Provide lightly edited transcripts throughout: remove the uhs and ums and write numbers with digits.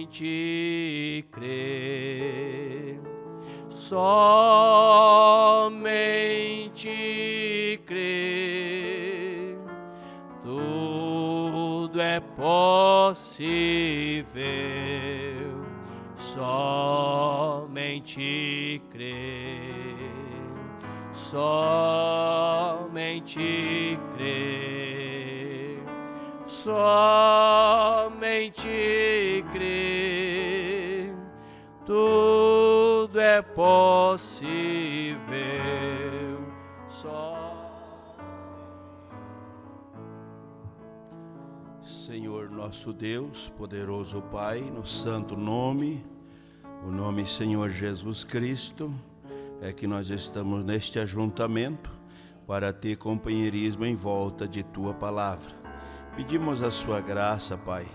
somente crer, somente crer, tudo é possível, somente crer, somente crer, somente crer, tudo é possível, Senhor nosso Deus, poderoso Pai, no santo nome, o nome Senhor Jesus Cristo, é que nós estamos neste ajuntamento para ter companheirismo em volta de Tua Palavra. Pedimos a Sua graça, Pai,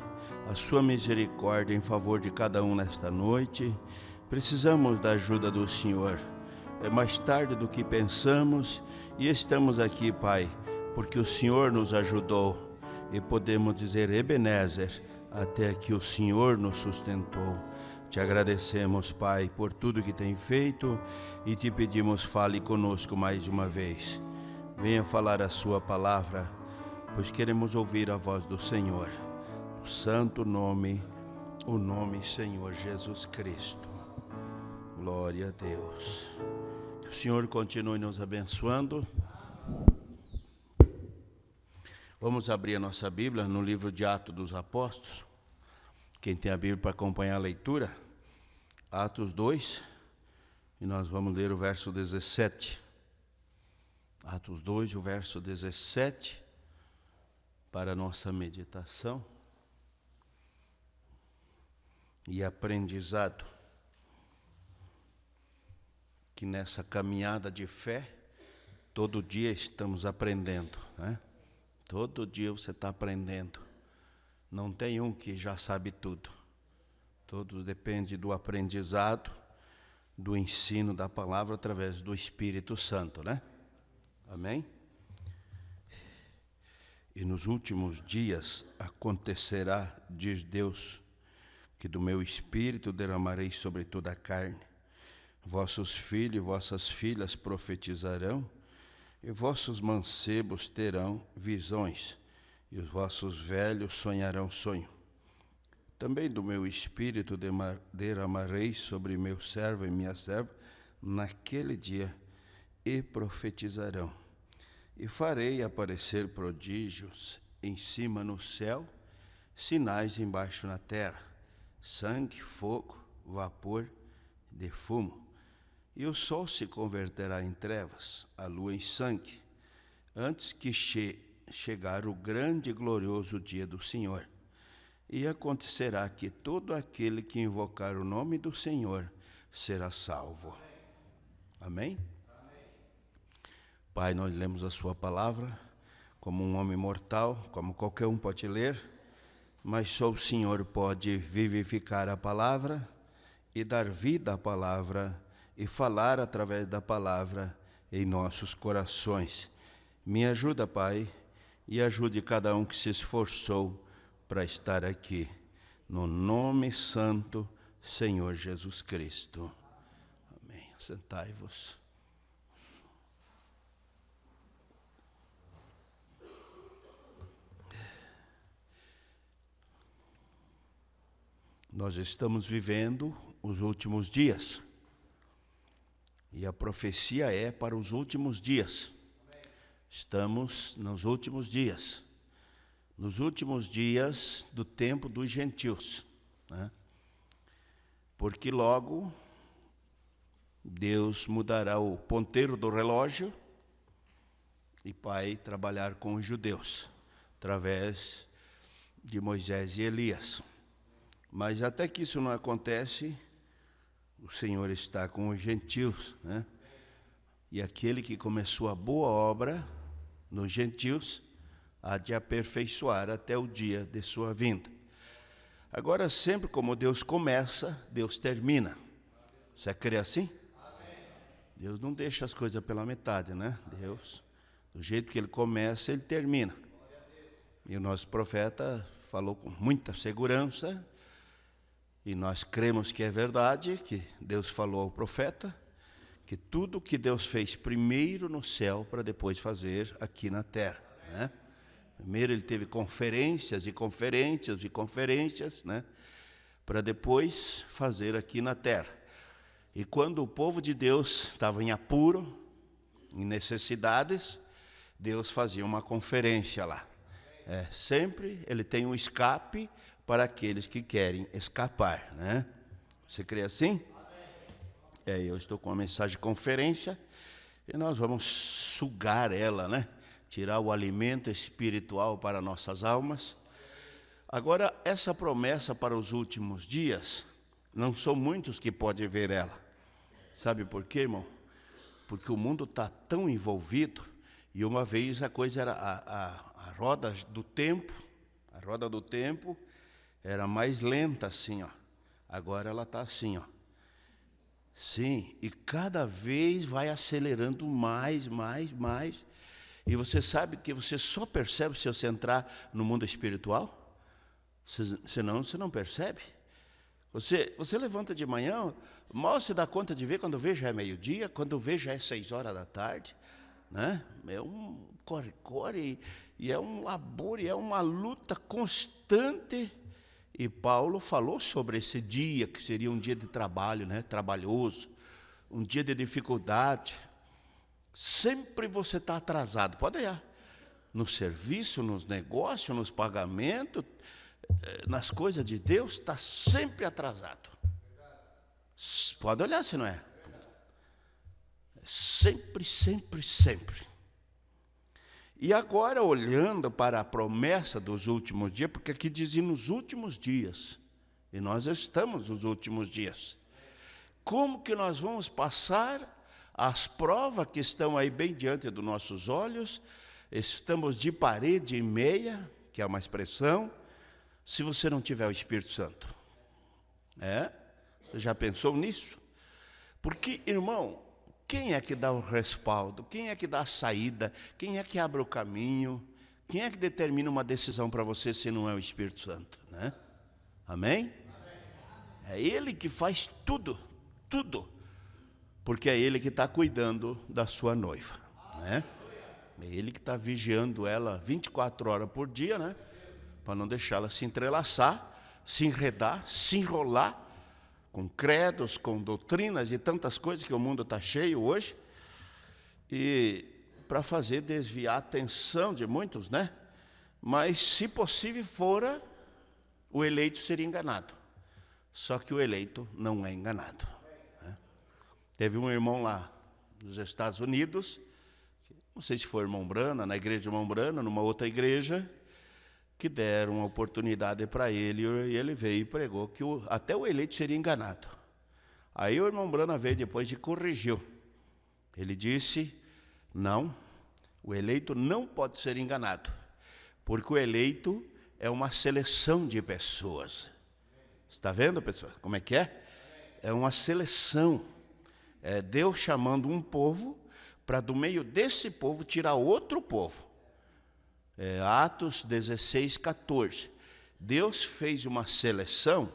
a Sua misericórdia em favor de cada um nesta noite. Precisamos da ajuda do Senhor. É mais tarde do que pensamos e estamos aqui, Pai, porque o Senhor nos ajudou. E podemos dizer, Ebenezer, até que o Senhor nos sustentou. Te agradecemos, Pai, por tudo que tem feito e te pedimos, fale conosco mais uma vez. Venha falar a sua palavra, pois queremos ouvir a voz do Senhor. O santo nome, o nome Senhor Jesus Cristo. Glória a Deus. Que o Senhor continue nos abençoando. Vamos abrir a nossa Bíblia no livro de Atos dos Apóstolos. Quem tem a Bíblia para acompanhar a leitura, Atos 2, e nós vamos ler o verso 17. Atos 2, o verso 17, para a nossa meditação e aprendizado. Que nessa caminhada de fé, todo dia estamos aprendendo, né? Todo dia você está aprendendo. Não tem um que já sabe tudo. Tudo depende do aprendizado, do ensino da palavra através do Espírito Santo, né? Amém? E nos últimos dias acontecerá, diz Deus, que do meu Espírito derramarei sobre toda a carne. Vossos filhos e vossas filhas profetizarão, e vossos mancebos terão visões, e os vossos velhos sonharão sonho. Também do meu Espírito derramarei sobre meu servo e minha serva naquele dia, e profetizarão. E farei aparecer prodígios em cima no céu, sinais embaixo na terra, sangue, fogo, vapor de fumo. E o sol se converterá em trevas, a lua em sangue, antes que chegar o grande e glorioso dia do Senhor. E acontecerá que todo aquele que invocar o nome do Senhor será salvo. Amém? Pai, nós lemos a sua palavra como um homem mortal, como qualquer um pode ler, mas só o Senhor pode vivificar a palavra e dar vida à palavra e falar através da palavra em nossos corações. Me ajuda, Pai, e ajude cada um que se esforçou para estar aqui. No nome santo, Senhor Jesus Cristo. Amém. Sentai-vos. Nós estamos vivendo os últimos dias. E a profecia é para os últimos dias. Estamos nos últimos dias. Nos últimos dias do tempo dos gentios, né? Porque logo Deus mudará o ponteiro do relógio e vai trabalhar com os judeus, através de Moisés e Elias. Mas até que isso não acontece, o Senhor está com os gentios, né? E aquele que começou a boa obra nos gentios há de aperfeiçoar até o dia de sua vinda. Agora, sempre como Deus começa, Deus termina. Você crê assim? Deus não deixa as coisas pela metade, né? Deus, do jeito que Ele começa, Ele termina. E o nosso profeta falou com muita segurança E nós cremos que é verdade, que Deus falou ao profeta, que tudo que Deus fez primeiro no céu para depois fazer aqui na terra, né? Primeiro ele teve conferências e conferências e conferências, né? Para depois fazer aqui na terra. E quando o povo de Deus estava em apuro, em necessidades, Deus fazia uma conferência lá. Sempre ele tem um escape para aqueles que querem escapar, né? Você crê assim? Eu estou com uma mensagem de conferência e nós vamos sugar ela, né? Tirar o alimento espiritual para nossas almas. Agora, essa promessa para os últimos dias, não são muitos que podem ver ela. Sabe por quê, irmão? Porque o mundo está tão envolvido, e uma vez a coisa era a roda do tempo, era mais lenta assim, ó. Agora ela está assim, ó. Sim, e cada vez vai acelerando mais. E você sabe que você só percebe se você entrar no mundo espiritual? Senão você não percebe. Você levanta de manhã, mal se dá conta de ver, quando vê já é meio-dia, quando vê já é 6 horas da tarde, né? É um corre-corre, e é um labor, e é uma luta constante. E Paulo falou sobre esse dia, que seria um dia de trabalho, né? Trabalhoso, um dia de dificuldade. Sempre você está atrasado, pode olhar, no serviço, nos negócios, nos pagamentos, nas coisas de Deus, está sempre atrasado. Pode olhar se não é. Sempre. E agora, olhando para a promessa dos últimos dias, porque aqui dizia nos últimos dias, e nós estamos nos últimos dias. Como que nós vamos passar as provas que estão aí bem diante dos nossos olhos? Estamos de parede e meia, que é uma expressão, se você não tiver o Espírito Santo. Você já pensou nisso? Porque, irmão, quem é que dá o respaldo? Quem é que dá a saída? Quem é que abre o caminho? Quem é que determina uma decisão para você se não é o Espírito Santo, né? Amém? É Ele que faz tudo. Porque é Ele que está cuidando da sua noiva, né? É Ele que está vigiando ela 24 horas por dia, né? Para não deixá-la se entrelaçar, se enredar, se enrolar com credos, com doutrinas e tantas coisas que o mundo está cheio hoje, e para fazer desviar a atenção de muitos, né? Mas, se possível fora, o eleito seria enganado. Só que o eleito não é enganado, né? Teve um irmão lá nos Estados Unidos, não sei se foi irmão Brana, na igreja de irmão Brana, numa outra igreja, que deram uma oportunidade para ele, e ele veio e pregou que até o eleito seria enganado. Aí o irmão Brana veio depois e corrigiu. Ele disse, não, o eleito não pode ser enganado, porque o eleito é uma seleção de pessoas. Está vendo, pessoal, como é que é? É uma seleção. É Deus chamando um povo para do meio desse povo tirar outro povo. Atos 16, 14. Deus fez uma seleção,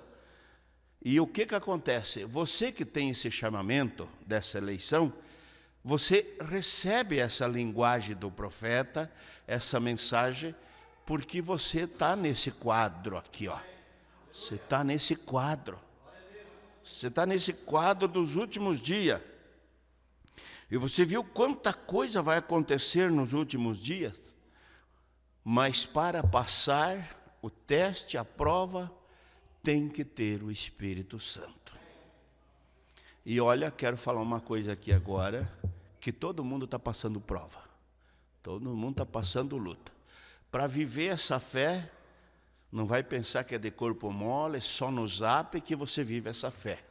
e o que acontece? Você que tem esse chamamento dessa eleição, você recebe essa linguagem do profeta, essa mensagem, porque você está nesse quadro aqui, ó. Você está nesse quadro. Você está nesse quadro dos últimos dias. E você viu quanta coisa vai acontecer nos últimos dias? Mas para passar o teste, a prova, tem que ter o Espírito Santo. E olha, quero falar uma coisa aqui agora, que todo mundo está passando prova. Todo mundo está passando luta. Para viver essa fé, não vai pensar que é de corpo mole, só no zap que você vive essa fé.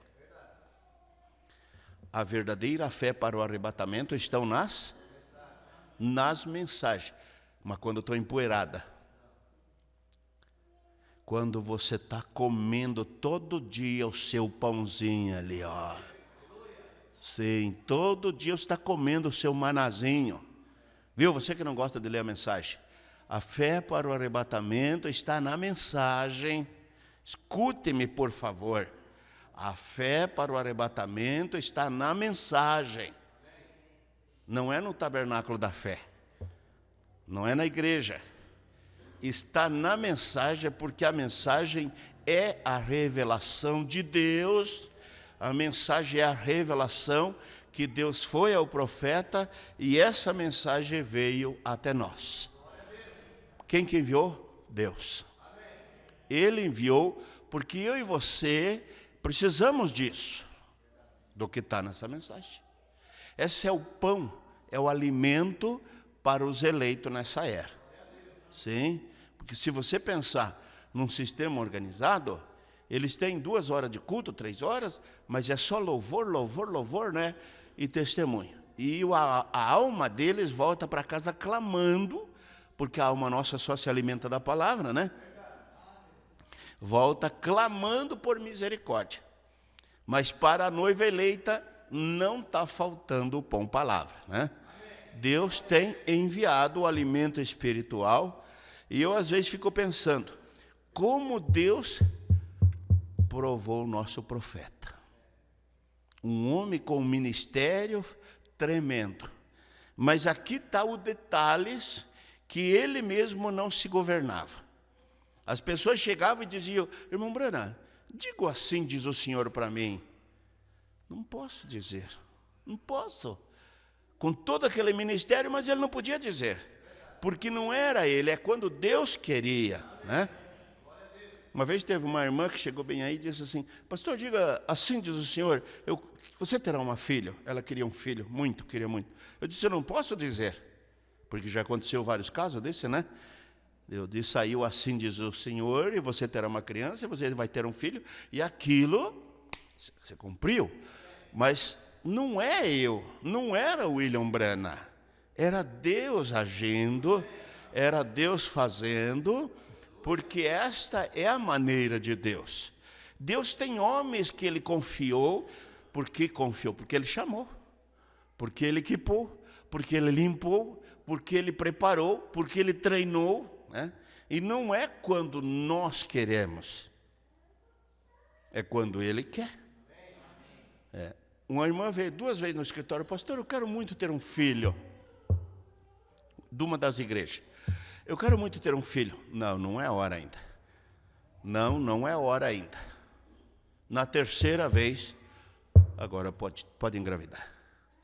A verdadeira fé para o arrebatamento estão nas mensagens. Mas quando estou empoeirada, quando você está comendo todo dia o seu pãozinho ali, ó. Sim, todo dia você está comendo o seu manazinho. Viu, você que não gosta de ler a mensagem. A fé para o arrebatamento está na mensagem Escute-me, por favor. A fé para o arrebatamento está na mensagem. Não é no tabernáculo da fé. Não é na igreja. Está na mensagem, porque a mensagem é a revelação de Deus. A mensagem é a revelação que Deus foi ao profeta e essa mensagem veio até nós. Quem que enviou? Deus. Ele enviou porque eu e você precisamos disso, do que está nessa mensagem. Esse é o pão, é o alimento para os eleitos nessa era. Sim, porque se você pensar num sistema organizado, eles têm 2 horas de culto, 3 horas, mas é só louvor, louvor, louvor, né? E testemunho. E a alma deles volta para casa clamando, porque a alma nossa só se alimenta da palavra, né? Volta clamando por misericórdia. Mas para a noiva eleita não está faltando o pão palavra, né? Deus tem enviado o alimento espiritual e eu às vezes fico pensando, como Deus provou o nosso profeta. Um homem com um ministério tremendo. Mas aqui está o detalhes que ele mesmo não se governava. As pessoas chegavam e diziam, irmão Branham, digo assim, diz o Senhor para mim. Não posso dizer, não posso. Com todo aquele ministério, mas ele não podia dizer. Porque não era ele, é quando Deus queria, né? Uma vez teve uma irmã que chegou bem aí e disse assim, pastor, diga assim, diz o Senhor, você terá uma filha? Ela queria um filho, muito, queria muito. Eu disse, eu não posso dizer, porque já aconteceu vários casos desse, né? Eu disse, saiu assim, diz o Senhor, e você terá uma criança, e você vai ter um filho, e aquilo, você cumpriu. Mas não é eu, não era William Branham, era Deus agindo, era Deus fazendo, porque esta é a maneira de Deus. Deus tem homens que Ele confiou, porque ele chamou, porque Ele equipou, porque Ele limpou, porque Ele preparou, porque Ele treinou, né? E não é quando nós queremos, é quando Ele quer. Uma irmã veio 2 vezes no escritório, pastor, eu quero muito ter um filho, de uma das igrejas. Eu quero muito ter um filho. Não, não é hora ainda. Não, não é hora ainda. Na 3ª vez, agora pode engravidar.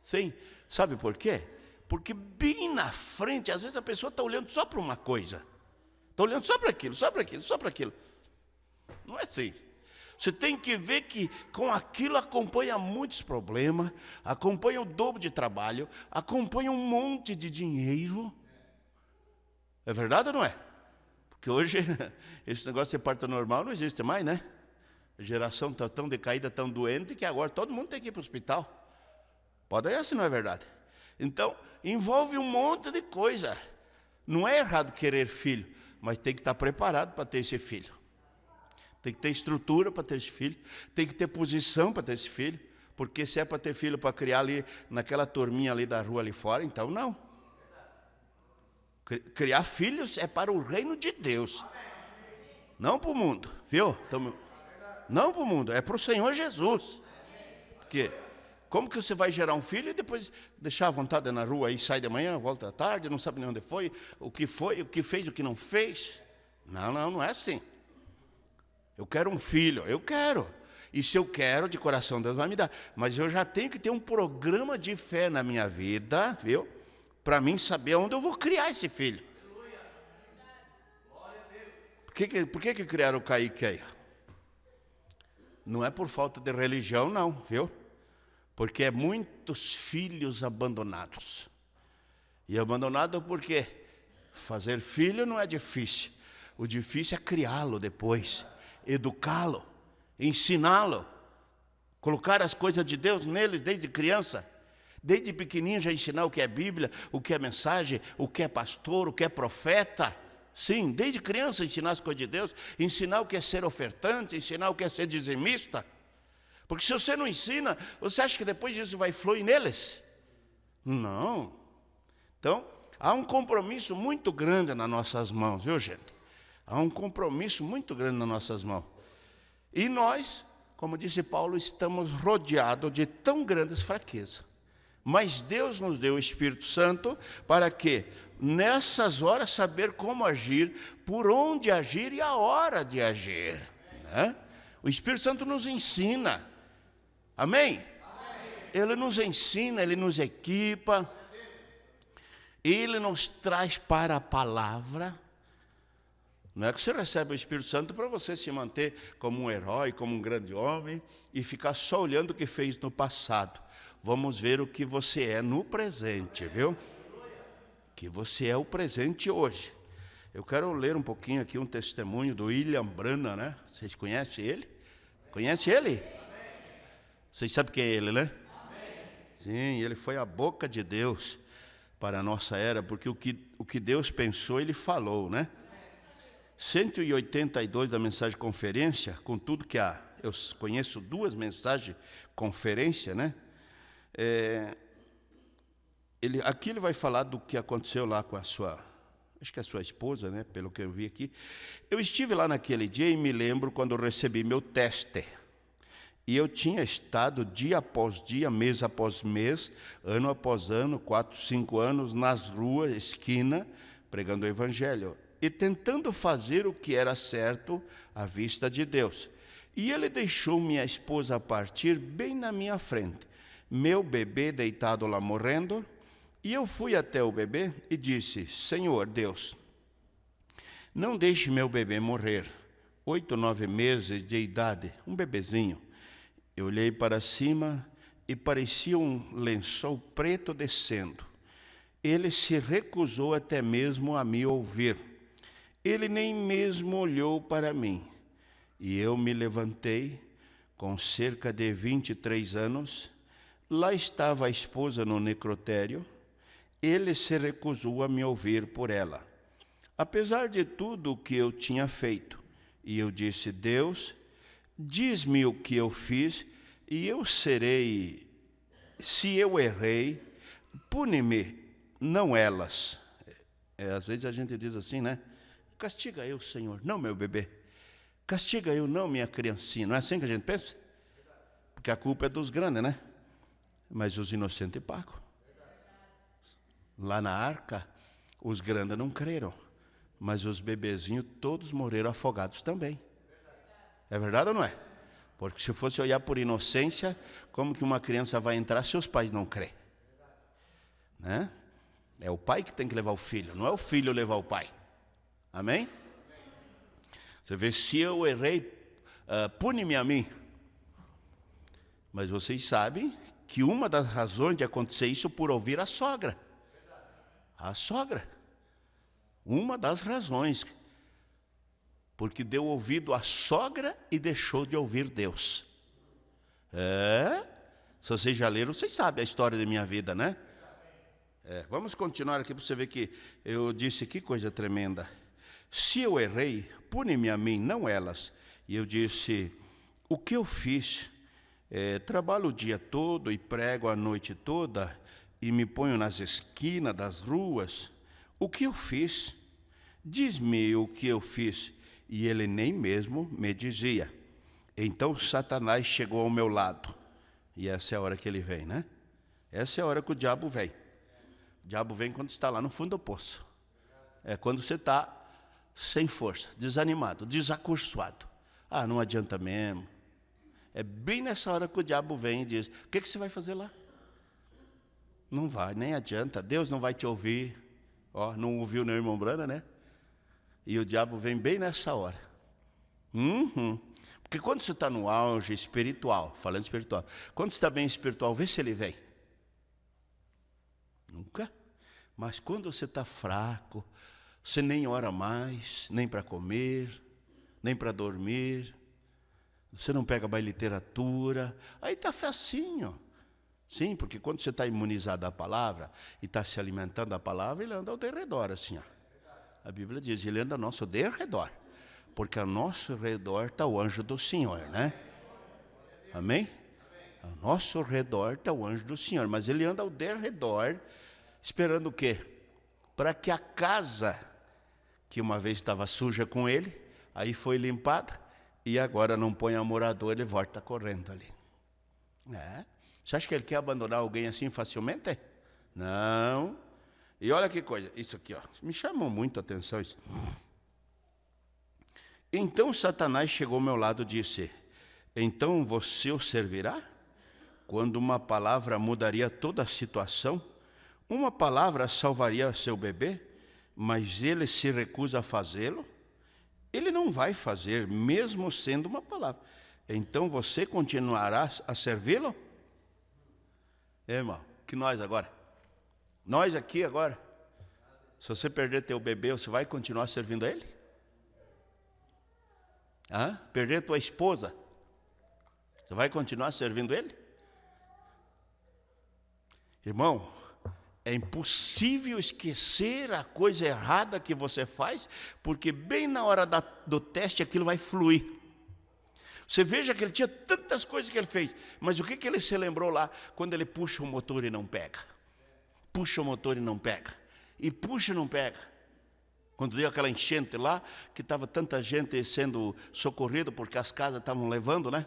Sim, sabe por quê? Porque bem na frente, às vezes a pessoa está olhando só para uma coisa. Está olhando só para aquilo, só para aquilo, só para aquilo. Não é assim. Você tem que ver que com aquilo acompanha muitos problemas, acompanha o dobro de trabalho, acompanha um monte de dinheiro. É verdade ou não é? Porque hoje esse negócio de ser parto normal não existe mais, né? A geração está tão decaída, tão doente, que agora todo mundo tem que ir para o hospital. Pode ser assim, não é verdade? Então, envolve um monte de coisa. Não é errado querer filho, mas tem que estar preparado para ter esse filho. Tem que ter estrutura para ter esse filho, tem que ter posição para ter esse filho, porque se é para ter filho para criar ali naquela turminha ali da rua ali fora, então não. Criar filhos é para o reino de Deus, não para o mundo, viu? Então, não para o mundo, é para o Senhor Jesus. Porque como que você vai gerar um filho e depois deixar à vontade na rua aí, sai de manhã, volta à tarde, não sabe nem onde foi, o que fez, o que não fez? Não é assim. Eu quero um filho, eu quero. E se eu quero, de coração, Deus vai me dar. Mas eu já tenho que ter um programa de fé na minha vida, viu? Para mim saber onde eu vou criar esse filho. Por que criaram o Kaique aí? Não é por falta de religião, não, viu? Porque é muitos filhos abandonados. E abandonado por quê? Fazer filho não é difícil. O difícil é criá-lo depois. Educá-lo, ensiná-lo, colocar as coisas de Deus neles desde criança, desde pequenininho já ensinar o que é Bíblia, o que é mensagem, o que é pastor, o que é profeta. Sim, desde criança ensinar as coisas de Deus, ensinar o que é ser ofertante, ensinar o que é ser dizimista. Porque se você não ensina, você acha que depois disso vai fluir neles? Não. Então, há um compromisso muito grande nas nossas mãos, viu, gente? Há um compromisso muito grande nas nossas mãos. E nós, como disse Paulo, estamos rodeados de tão grandes fraquezas. Mas Deus nos deu o Espírito Santo para que, nessas horas, saber como agir, por onde agir e a hora de agir. Né? O Espírito Santo nos ensina. Amém? Ele nos ensina, Ele nos equipa, Ele nos traz para a palavra. Não é que você recebe o Espírito Santo para você se manter como um herói, como um grande homem, e ficar só olhando o que fez no passado. Vamos ver o que você é no presente, viu? Que você é o presente hoje. Eu quero ler um pouquinho aqui um testemunho do William Branham, né? Vocês conhecem ele? Conhece ele? Vocês sabem quem é ele, né? Sim, ele foi a boca de Deus para a nossa era, porque o que Deus pensou, Ele falou, né? 182 da mensagem conferência, com tudo que há, eu conheço 2 mensagens conferência, né? Aqui ele vai falar do que aconteceu lá com a sua, acho que a sua esposa, né? Pelo que eu vi aqui. Eu estive lá naquele dia e me lembro quando eu recebi meu teste. E eu tinha estado dia após dia, mês após mês, ano após ano, 4, 5 anos, nas ruas, esquina, pregando o Evangelho. E tentando fazer o que era certo à vista de Deus. E ele deixou minha esposa partir bem na minha frente. Meu bebê deitado lá morrendo. E eu fui até o bebê e disse: Senhor Deus, não deixe meu bebê morrer. 8, 9 meses de idade, um bebezinho. Eu olhei para cima e parecia um lençol preto descendo. Ele se recusou até mesmo a me ouvir. Ele nem mesmo olhou para mim. E eu me levantei, com cerca de 23 anos. Lá estava a esposa no necrotério. Ele se recusou a me ouvir por ela. Apesar de tudo o que eu tinha feito. E eu disse: Deus, diz-me o que eu fiz, e eu serei, se eu errei, pune-me, não elas. Às vezes a gente diz assim, né? Castiga eu, Senhor, não meu bebê. Castiga eu, não minha criancinha. Não é assim que a gente pensa? Porque a culpa é dos grandes, né? Mas os inocentes pagam. Lá na arca, os grandes não creram. Mas os bebezinhos todos morreram afogados também. É verdade ou não é? Porque se fosse olhar por inocência, como que uma criança vai entrar se os pais não crêem? Né? É o pai que tem que levar o filho, não é o filho levar o pai. Amém? Você vê, se eu errei, pune-me a mim. Mas vocês sabem que uma das razões de acontecer isso por ouvir a sogra. A sogra. Uma das razões. Porque deu ouvido à sogra e deixou de ouvir Deus. Se vocês já leram, vocês sabem a história da minha vida, né? Vamos continuar aqui para você ver que eu disse que coisa tremenda. Se eu errei, pune-me a mim, não elas. E eu disse: o que eu fiz? Trabalho o dia todo e prego a noite toda e me ponho nas esquinas das ruas. O que eu fiz? Diz-me o que eu fiz. E ele nem mesmo me dizia. Então Satanás chegou ao meu lado. E essa é a hora que ele vem, né? Essa é a hora que o diabo vem. O diabo vem quando está lá no fundo do poço. É quando você está sem força, desanimado, desacorçoado. Ah, não adianta mesmo. É bem nessa hora que o diabo vem e diz: o que você vai fazer lá? Não vai, nem adianta. Deus não vai te ouvir. Ó, não ouviu meu irmão Brana, né? E o diabo vem bem nessa hora. Porque quando você está no auge espiritual, falando espiritual, quando você está bem espiritual, vê se ele vem. Nunca. Mas quando você está fraco, você nem ora mais, nem para comer, nem para dormir, você não pega mais literatura, aí está facinho. Sim, porque quando você está imunizado à palavra e está se alimentando da palavra, ele anda ao derredor, assim, ó. A Bíblia diz: ele anda ao nosso derredor, porque ao nosso redor está o anjo do Senhor, né? Amém? Ao nosso redor está o anjo do Senhor, mas ele anda ao derredor, esperando o quê? Para que a casa, que uma vez estava suja com ele, aí foi limpada, e agora não põe amorador, ele volta correndo ali. Você acha que ele quer abandonar alguém assim facilmente? Não. E olha que coisa, isso aqui, ó, me chamou muito a atenção isso. Então Satanás chegou ao meu lado e disse: então você o servirá? Quando uma palavra mudaria toda a situação, uma palavra salvaria seu bebê, mas ele se recusa a fazê-lo? Ele não vai fazer, mesmo sendo uma palavra. Então você continuará a servi-lo? Irmão, que nós agora? Nós aqui agora? Se você perder teu bebê, você vai continuar servindo a ele? Perder tua esposa, você vai continuar servindo ele? Irmão, é impossível esquecer a coisa errada que você faz, porque bem na hora do teste aquilo vai fluir. Você veja que ele tinha tantas coisas que ele fez, mas o que ele se lembrou lá? Quando ele puxa o motor e não pega. Puxa o motor e não pega. E puxa e não pega. Quando deu aquela enchente lá, que estava tanta gente sendo socorrida, porque as casas estavam levando, né?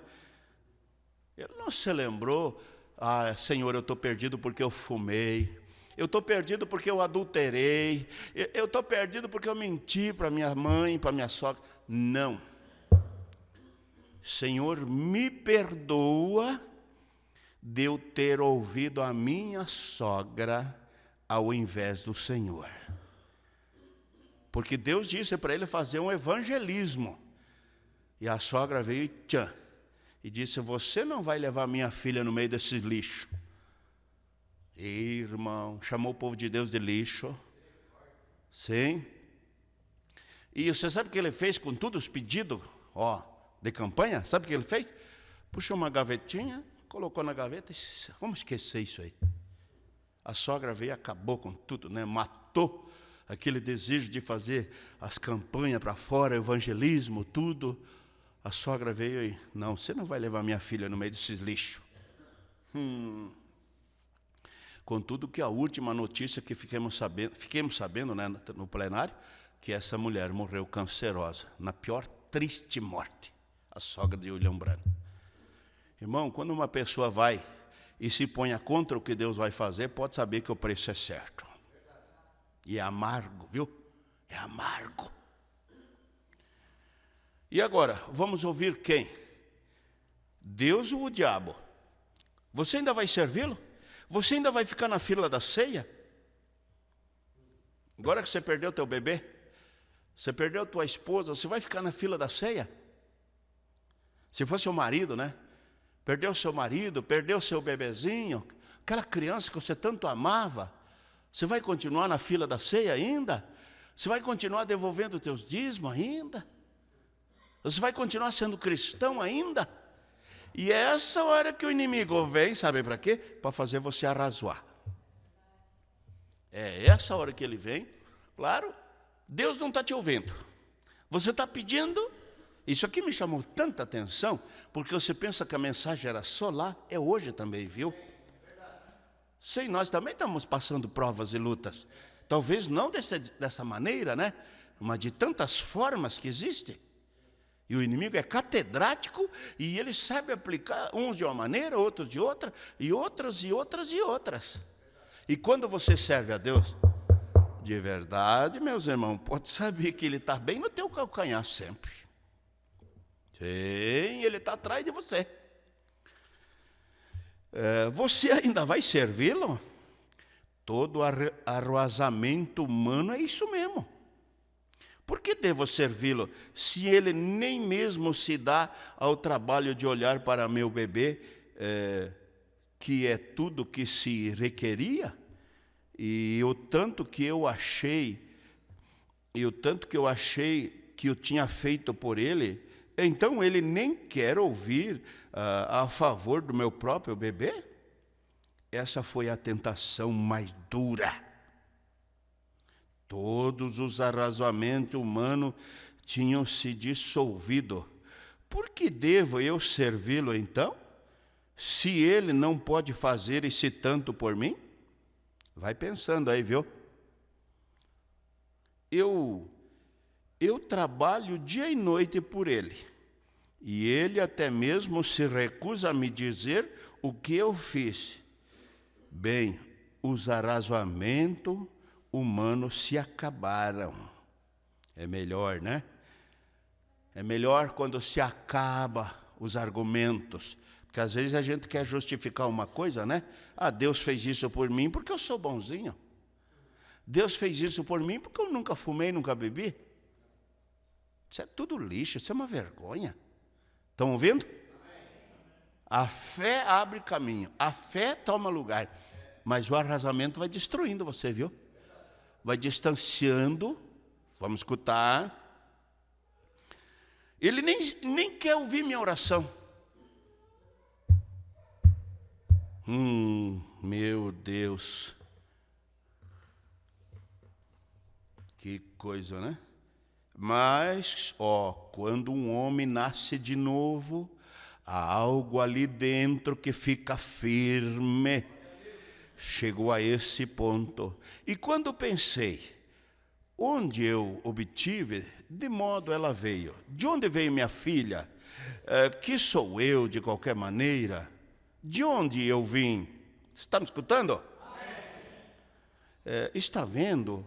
Ele não se lembrou: Senhor, eu estou perdido porque eu fumei. Eu estou perdido porque eu adulterei. Eu estou perdido porque eu menti para minha mãe, para minha sogra. Não. Senhor, me perdoa de eu ter ouvido a minha sogra ao invés do Senhor. Porque Deus disse para ele fazer um evangelismo. E a sogra veio e disse: você não vai levar minha filha no meio desse lixo. Irmão, chamou o povo de Deus de lixo. Sim. E você sabe o que ele fez com todos os pedidos de campanha? Sabe o que ele fez? Puxou uma gavetinha, colocou na gaveta e disse: vamos esquecer isso aí. A sogra veio e acabou com tudo, né? Matou aquele desejo de fazer as campanhas para fora, evangelismo, tudo. A sogra veio e: não, você não vai levar minha filha no meio desses lixos. Contudo que a última notícia que fiquemos sabendo, né, no plenário, que essa mulher morreu cancerosa, na pior triste morte, a sogra de William Branham. Irmão, quando uma pessoa vai e se ponha contra o que Deus vai fazer, pode saber que o preço é certo. E é amargo, viu? É amargo. E agora, vamos ouvir quem? Deus ou o diabo? Você ainda vai servi-lo? Você ainda vai ficar na fila da ceia? Agora que você perdeu teu bebê, você perdeu tua esposa, você vai ficar na fila da ceia? Se for seu marido, né? Perdeu seu marido, perdeu seu bebezinho, aquela criança que você tanto amava, você vai continuar na fila da ceia ainda? Você vai continuar devolvendo teus dízimos ainda? Você vai continuar sendo cristão ainda? E é essa hora que o inimigo vem, sabe para quê? Para fazer você arrazoar. É essa hora que ele vem. Claro, Deus não está te ouvindo. Você está pedindo. Isso aqui me chamou tanta atenção, porque você pensa que a mensagem era só lá, é hoje também, viu? Sim, nós também estamos passando provas e lutas. Talvez não dessa maneira, né? Mas de tantas formas que existem. E o inimigo é catedrático e ele sabe aplicar uns de uma maneira, outros de outra, e outras, e outras, e outras. E quando você serve a Deus, de verdade, meus irmãos, pode saber que Ele está bem no teu calcanhar sempre. Sim, Ele está atrás de você. Você ainda vai servi-lo? Todo arrasamento humano é isso mesmo. Por que devo servi-lo, se ele nem mesmo se dá ao trabalho de olhar para meu bebê, que é tudo que se requeria? E o tanto que eu achei que eu tinha feito por ele, então ele nem quer ouvir a favor do meu próprio bebê? Essa foi a tentação mais dura. Todos os arrazoamentos humanos tinham se dissolvido. Por que devo eu servi-lo então? Se ele não pode fazer esse tanto por mim? Vai pensando aí, viu? Eu trabalho dia e noite por ele. e ele até mesmo se recusa a me dizer o que eu fiz. Bem, os arrazoamentos humanos se acabaram. É melhor, né? É melhor quando se acaba os argumentos. Porque às vezes a gente quer justificar uma coisa, né? Ah, Deus fez isso por mim porque eu sou bonzinho. Deus fez isso por mim porque eu nunca fumei, nunca bebi. Isso é tudo lixo, isso é uma vergonha. Estão ouvindo? A fé abre caminho, a fé toma lugar. Mas o arrasamento vai destruindo você, viu? Vai distanciando. Vamos escutar. Ele nem quer ouvir minha oração. Meu Deus. Que coisa, né? Mas, quando um homem nasce de novo, há algo ali dentro que fica firme. Chegou a esse ponto. E quando pensei, onde eu obtive, de modo ela veio. De onde veio minha filha? Que sou eu, de qualquer maneira? De onde eu vim? Está me escutando? Está vendo?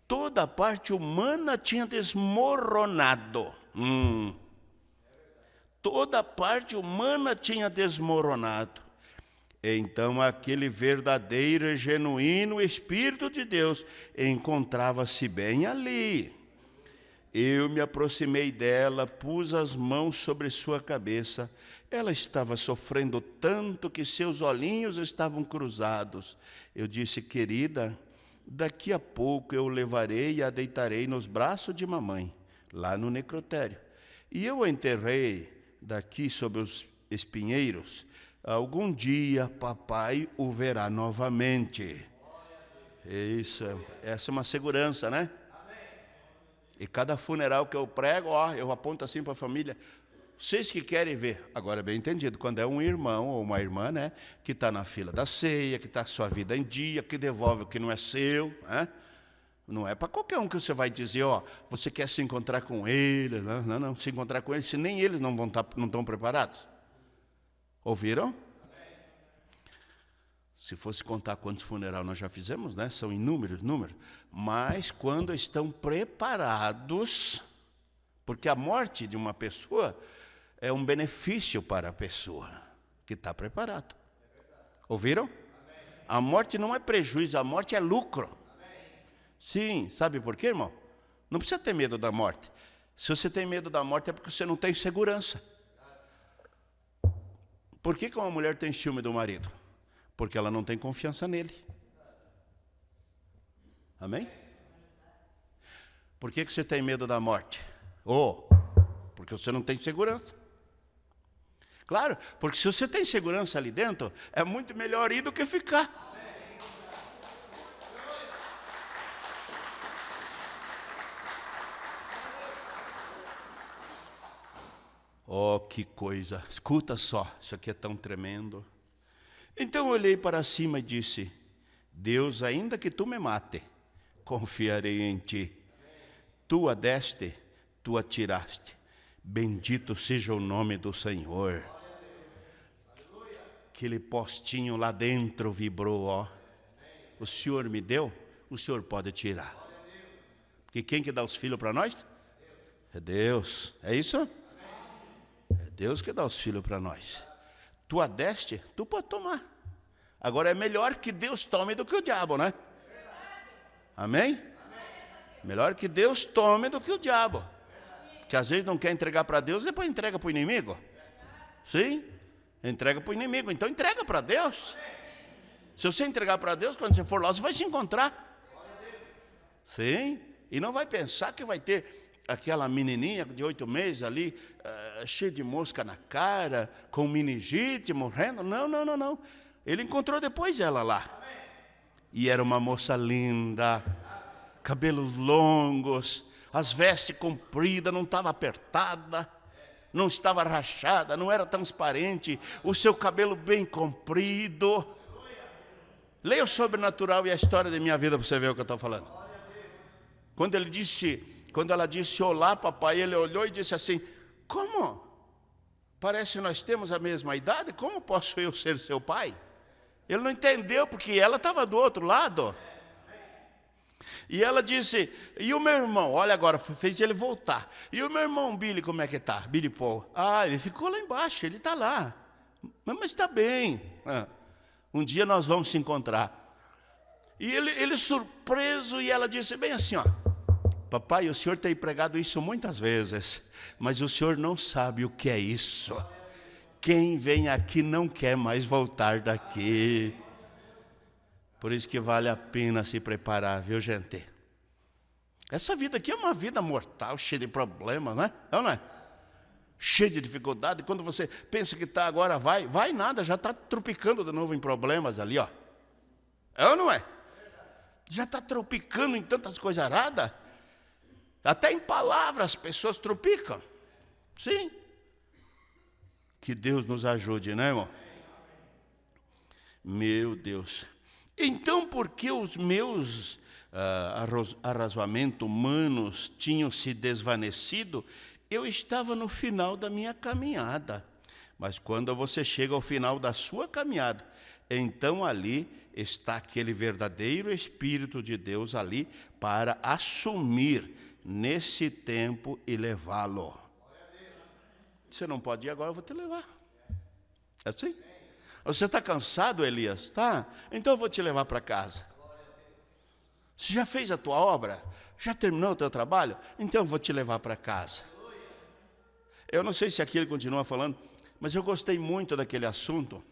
Toda a parte humana tinha desmoronado. Toda a parte humana tinha desmoronado. Então, aquele verdadeiro e genuíno Espírito de Deus encontrava-se bem ali. Eu me aproximei dela, pus as mãos sobre sua cabeça. Ela estava sofrendo tanto que seus olhinhos estavam cruzados. Eu disse, querida, daqui a pouco eu o levarei e a deitarei nos braços de mamãe, lá no necrotério. E eu a enterrei daqui sob os espinheiros. Algum dia papai o verá novamente. Isso, essa é uma segurança, né? E cada funeral que eu prego, eu aponto assim para a família. Vocês que querem ver, agora bem entendido, quando é um irmão ou uma irmã, né, que está na fila da ceia, que está com sua vida em dia, que devolve o que não é seu, né? Não é para qualquer um que você vai dizer, você quer se encontrar com eles, não, se encontrar com eles, se nem eles não estão preparados. Ouviram? Se fosse contar quantos funerais nós já fizemos, né? São inúmeros números. Mas quando estão preparados, porque a morte de uma pessoa é um benefício para a pessoa que está preparado. Ouviram? A morte não é prejuízo, a morte é lucro. Sim, sabe por quê, irmão? Não precisa ter medo da morte. Se você tem medo da morte é porque você não tem segurança. Por que uma mulher tem ciúme do marido? Porque ela não tem confiança nele. Amém? Por que você tem medo da morte? Porque você não tem segurança. Claro, porque se você tem segurança ali dentro, é muito melhor ir do que ficar. Que coisa, escuta só, isso aqui é tão tremendo. Então eu olhei para cima e disse, Deus, ainda que tu me mate, confiarei em ti. Tu a deste, tu a tiraste. Bendito seja o nome do Senhor. Aquele postinho lá dentro vibrou, O Senhor me deu, o Senhor pode tirar. Porque quem que dá os filhos para nós? É Deus, é isso? É Deus que dá os filhos para nós. Tu a deste, tu pode tomar. Agora é melhor que Deus tome do que o diabo, né? Amém? Melhor que Deus tome do que o diabo. Que às vezes não quer entregar para Deus, depois entrega para o inimigo. Sim? Entrega para o inimigo. Então entrega para Deus. Se você entregar para Deus, quando você for lá, você vai se encontrar. Sim? E não vai pensar que vai ter aquela menininha de 8 meses ali, cheia de mosca na cara, com meningite, morrendo. Não. Ele encontrou depois ela lá. E era uma moça linda, cabelos longos, as vestes compridas, não estava apertada, não estava rachada, não era transparente, o seu cabelo bem comprido. Leia o Sobrenatural e a história da minha vida para você ver o que eu estou falando. Quando ela disse olá, papai, ele olhou e disse assim, como? Parece que nós temos a mesma idade, como posso eu ser seu pai? Ele não entendeu, porque ela estava do outro lado. E ela disse, e o meu irmão? Olha agora, fez ele voltar. E o meu irmão Billy, como é que está? Billy Paul. Ah, ele ficou lá embaixo, ele está lá. Mas está bem. Um dia nós vamos se encontrar. E ele surpreso, e ela disse bem assim, ó. Papai, o senhor tem pregado isso muitas vezes, mas o senhor não sabe o que é isso. Quem vem aqui não quer mais voltar daqui. Por isso que vale a pena se preparar, viu, gente? Essa vida aqui é uma vida mortal, cheia de problemas, né? Não é? Cheia de dificuldade. Quando você pensa que está agora, vai nada, já está tropicando de novo em problemas ali, ó. É ou não é? Já está tropicando em tantas coisas aradas. Até em palavras as pessoas tropicam. Sim. Que Deus nos ajude, né, irmão? Meu Deus. Então, porque os meus arrazoamentos humanos tinham se desvanecido, eu estava no final da minha caminhada. Mas quando você chega ao final da sua caminhada, então ali está aquele verdadeiro Espírito de Deus ali para assumir nesse tempo e levá-lo. Você não pode ir agora, eu vou te levar. É assim? Você está cansado, Elias? Tá? Então eu vou te levar para casa. Você já fez a tua obra? Já terminou o teu trabalho? Então eu vou te levar para casa. Eu não sei se aqui ele continua falando, mas eu gostei muito daquele assunto,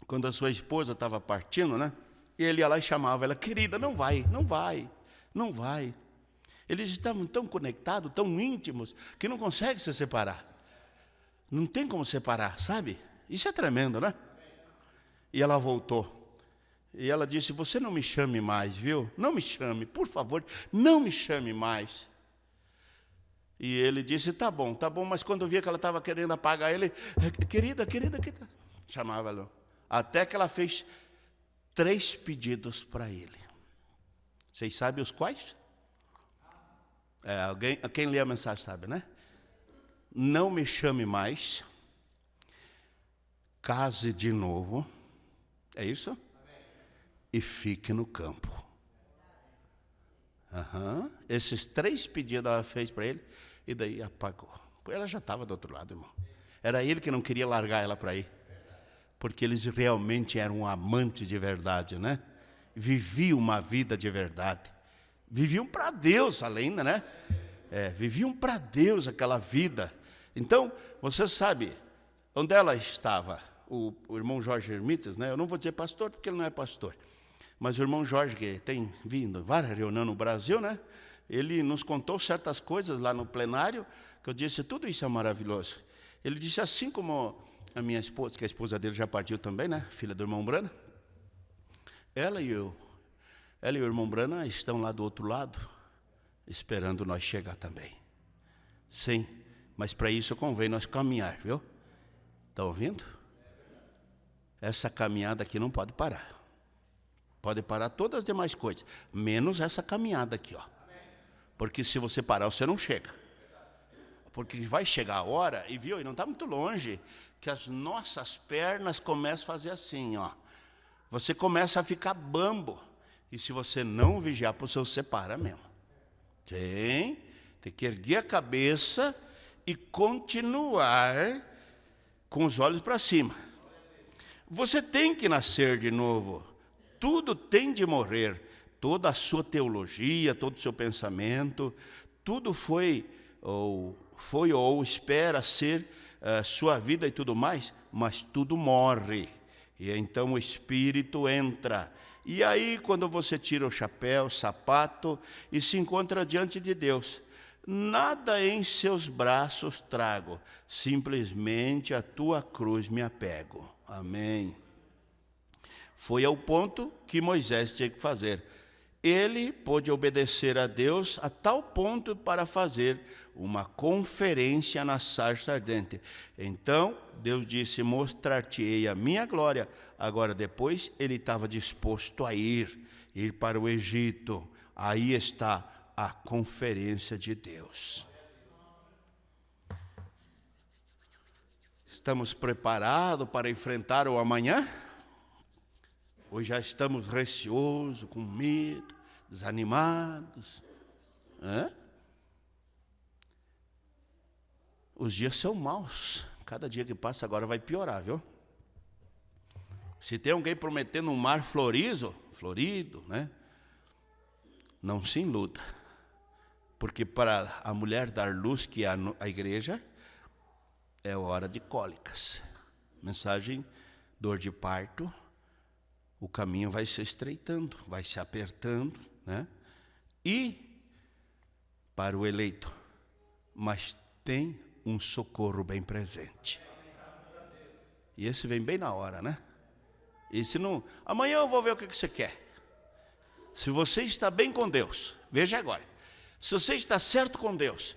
quando a sua esposa estava partindo, né? E ele ia lá e chamava ela, querida, não vai, não vai, não vai. Eles estavam tão conectados, tão íntimos, que não conseguem se separar. Não tem como separar, sabe? Isso é tremendo, né? E ela voltou. E ela disse, você não me chame mais, viu? Não me chame, por favor, não me chame mais. E ele disse, tá bom, mas quando eu via que ela estava querendo apagar ele, querida, chamava ela. Até que ela fez 3 pedidos para ele. Vocês sabem os quais? Quem lê a mensagem sabe, né? Não me chame mais, case de novo, é isso? Amém. E fique no campo. Esses 3 pedidos ela fez para ele, e daí apagou. Ela já estava do outro lado, irmão. Era ele que não queria largar ela para ir, porque eles realmente eram amantes de verdade, né? Viviam uma vida de verdade. Viviam para Deus, além, né? Viviam para Deus aquela vida. Então, você sabe onde ela estava. O irmão Jorge Hermitas, né? Eu não vou dizer pastor, porque ele não é pastor. Mas o irmão Jorge, que tem vindo várias reuniões no Brasil, né? Ele nos contou certas coisas lá no plenário, que eu disse, tudo isso é maravilhoso. Ele disse, assim como a minha esposa, que a esposa dele já partiu também, né? Filha do irmão Brana. Ela e o irmão Brana estão lá do outro lado, esperando nós chegar também. Sim, mas para isso convém nós caminhar, viu? Estão ouvindo? Essa caminhada aqui não pode parar. Pode parar todas as demais coisas, menos essa caminhada aqui, ó. Porque se você parar, você não chega. Porque vai chegar a hora, e viu, e não está muito longe, que as nossas pernas começam a fazer assim, ó. Você começa a ficar bambo. E se você não vigiar, você para mesmo. Tem que erguer a cabeça e continuar com os olhos para cima. Você tem que nascer de novo. Tudo tem de morrer. Toda a sua teologia, todo o seu pensamento, tudo foi ou espera ser sua vida e tudo mais, mas tudo morre. E então o Espírito entra. E aí, quando você tira o chapéu, o sapato e se encontra diante de Deus, nada em seus braços trago, simplesmente a tua cruz me apego. Amém. Foi ao ponto que Moisés tinha que fazer. Ele pôde obedecer a Deus a tal ponto para fazer uma conferência na sarça ardente. Então, Deus disse, mostrar-te-ei a minha glória. Agora, depois, ele estava disposto a ir para o Egito. Aí está a conferência de Deus. Estamos preparados para enfrentar o amanhã? Ou já estamos receosos, com medo, desanimados? Os dias são maus. Cada dia que passa agora vai piorar, viu? Se tem alguém prometendo um mar florido, né? Não se iluda. Porque para a mulher dar luz, que é a igreja, é hora de cólicas. Mensagem, dor de parto, o caminho vai se estreitando, vai se apertando, né? E para o eleito, mas tem um socorro bem presente. E esse vem bem na hora, né? E se não, amanhã eu vou ver o que você quer. Se você está bem com Deus, veja agora. Se você está certo com Deus,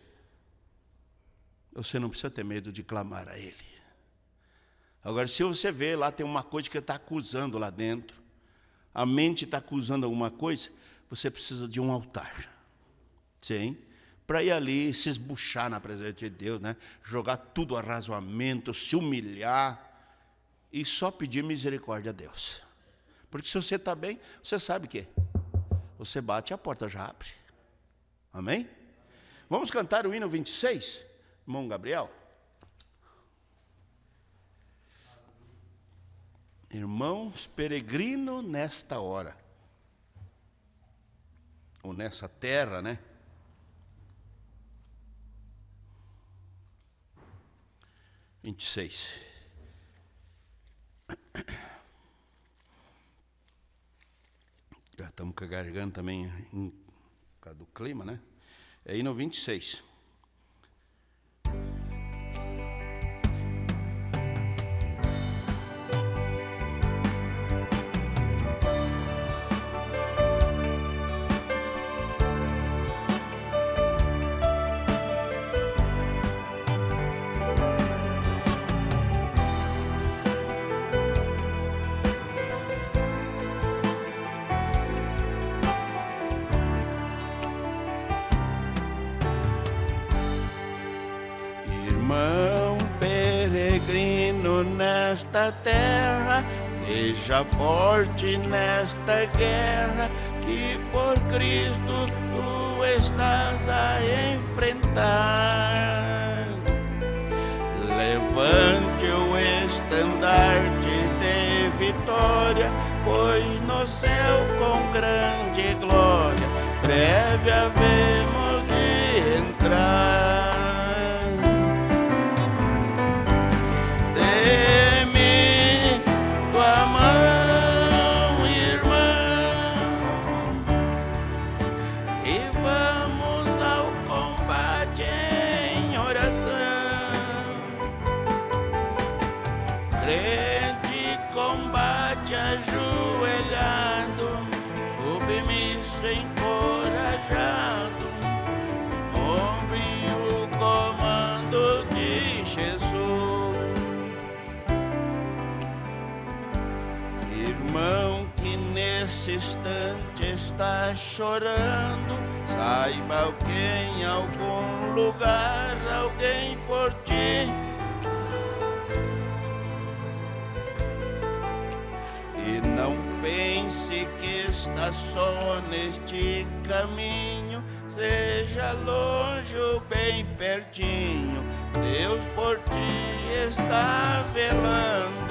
você não precisa ter medo de clamar a Ele. Agora, se você vê lá, tem uma coisa que está acusando lá dentro, a mente está acusando alguma coisa, você precisa de um altar. Sim? Para ir ali, se esbuchar na presença de Deus, né? Jogar tudo a razoamento, se humilhar e só pedir misericórdia a Deus. Porque se você está bem, você sabe que você bate, a porta já abre. Amém? Vamos cantar o hino 26, irmão Gabriel? Irmãos peregrinos nesta hora, ou nessa terra, né? (26) Já estamos com a garganta também por causa do clima, né? É aí no 26. Irmão peregrino nesta terra, seja forte nesta guerra, que por Cristo tu estás a enfrentar. Levante o estandarte de vitória, pois no céu com grande glória breve havemos de entrar. Instante está chorando, saiba que em algum lugar alguém por ti e não pense que está só neste caminho, seja longe ou bem pertinho, Deus por ti está velando.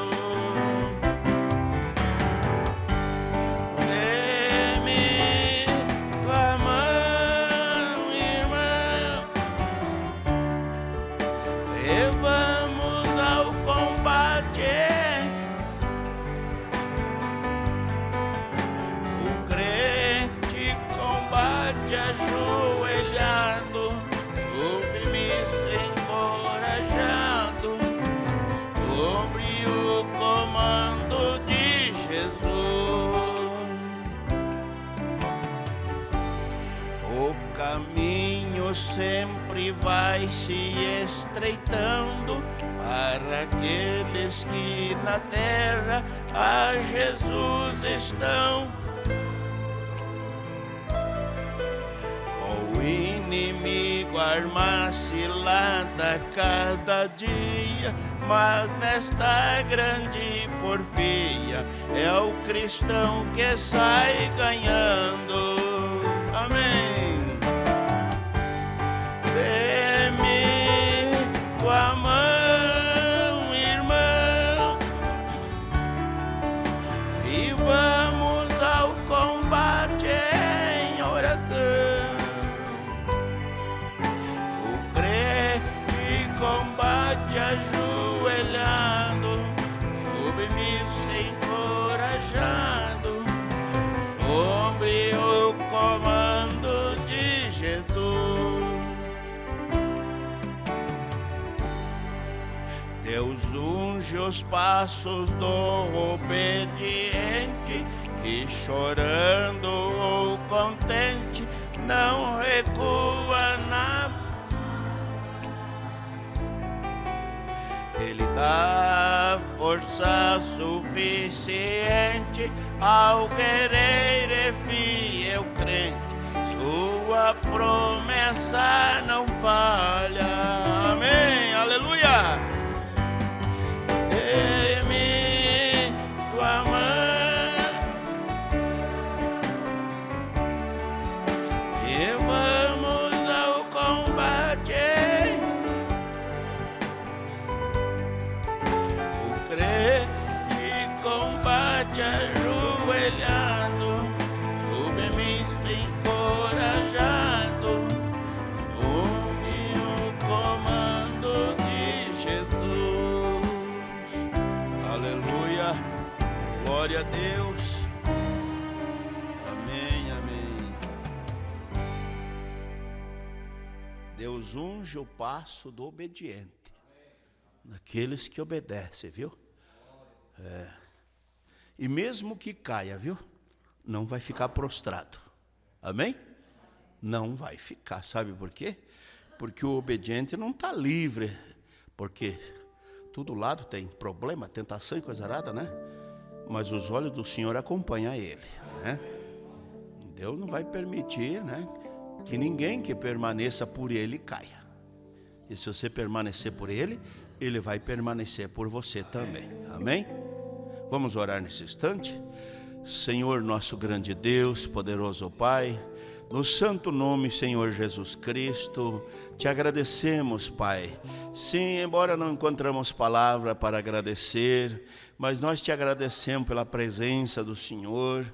Sempre vai se estreitando para aqueles que na terra a Jesus estão. O inimigo arma cilada cada dia, mas nesta grande porfia é o cristão que sai ganhando. Amém. Dê-me tua mão, irmão, e vamos ao combate em oração. O crente combate ajoelhado, submisso e encorajado, sobre o comando de Jesus. Deus unge os passos do obediente, que chorando ou contente não recua na. Ele dá força suficiente ao guerreiro e fiel crente. Sua promessa não falha. Amém. Aleluia. Dê-me tua mão e vamos ao combate. O crente combate ajoelhado, submisso e encorajado, sob o comando de Jesus. Aleluia, glória a Deus. Amém, amém. Deus unge o passo do obediente, daqueles que obedecem, viu? E mesmo que caia, viu? Não vai ficar prostrado. Amém? Não vai ficar. Sabe por quê? Porque o obediente não está livre. Porque todo lado tem problema, tentação e coisa arada, né? Mas os olhos do Senhor acompanham ele, né? Deus não vai permitir, né, que ninguém que permaneça por ele caia. E se você permanecer por ele, ele vai permanecer por você também. Amém? Vamos orar nesse instante. Senhor, nosso grande Deus, poderoso Pai, no santo nome, Senhor Jesus Cristo, te agradecemos, Pai. Sim, embora não encontramos palavra para agradecer, mas nós te agradecemos pela presença do Senhor,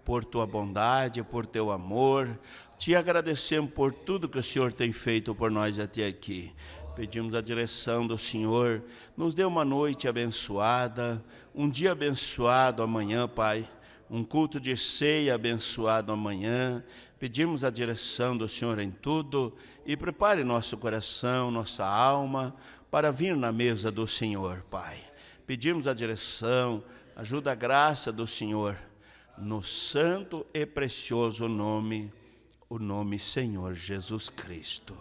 por tua bondade, por teu amor. Te agradecemos por tudo que o Senhor tem feito por nós até aqui. Pedimos a direção do Senhor, nos dê uma noite abençoada, um dia abençoado amanhã, Pai, um culto de ceia abençoado amanhã. Pedimos a direção do Senhor em tudo e prepare nosso coração, nossa alma, para vir na mesa do Senhor, Pai. Pedimos a direção, ajuda a graça do Senhor, no santo e precioso nome, o nome Senhor Jesus Cristo.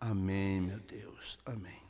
Amém, meu Deus. Amém.